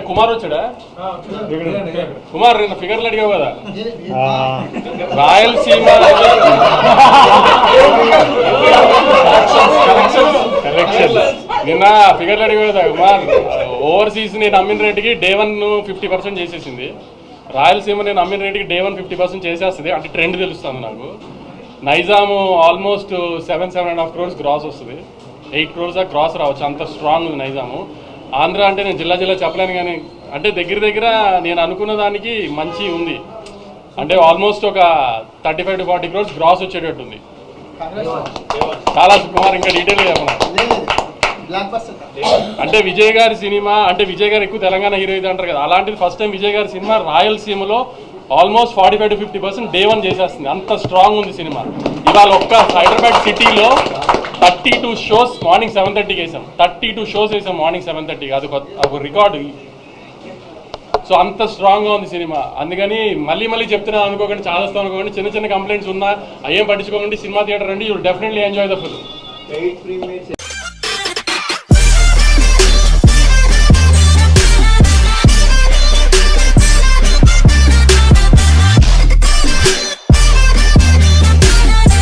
కుమార్ వచ్చాడా? కుమార్ నిన్న ఫిగర్లు అడిగావు కదా, రాయలసీమ నిన్న ఫిగర్లు అడిగావు కదా కుమార్. ఓవర్సీస్ నేను అమ్మిన రేటుకి డే 1 50% చేసేసింది. రాయలసీమ నేను అమ్మిన రేటుకి డే 1 50% చేసేస్తుంది. అంటే ట్రెండ్ తెలుస్తుంది నాకు. నైజాము ఆల్మోస్ట్ 7.5 crores గ్రాస్ వస్తుంది. 8 crores గ్రాస్ రావచ్చు, అంత స్ట్రాంగ్ ఉంది నైజాము. ఆంధ్ర అంటే నేను జిల్లా చెప్పలేను కానీ అంటే దగ్గర నేను అనుకున్న దానికి మంచి ఉంది. అంటే ఆల్మోస్ట్ ఒక 35 to 40 crores గ్రాస్ వచ్చేటట్టుంది. చాలా కుమార్ ఇంకా డీటెయిల్గా చెప్పనా అంటే విజయ్ గారి సినిమా అంటే విజయ్ గారు ఎక్కువ తెలంగాణ హీరో ఇది అంటారు కదా, అలాంటిది ఫస్ట్ టైం విజయ్ గారి సినిమా రాయలసీమలో ఆల్మోస్ట్ 45 to 50% డే 1 చేసేస్తుంది. అంత స్ట్రాంగ్ ఉంది సినిమా. ఇవాళ ఒక్క హైదరాబాద్ సిటీలో 32 shows మార్నింగ్ 7:30కి వేసాం. 32 shows వేసాం మార్నింగ్ 7:30కి. అది ఒక రికార్డు. సో అంత స్ట్రాంగ్గా ఉంది సినిమా. అందుకని మళ్ళీ చెప్తున్నాను అనుకోకండి, చాలా వస్తాం అనుకోకండి. చిన్న కంప్లైంట్స్ ఉన్నా అయ్యేం పట్టించుకోకండి. సినిమా థియేటర్ రండి, you will definitely enjoy the film.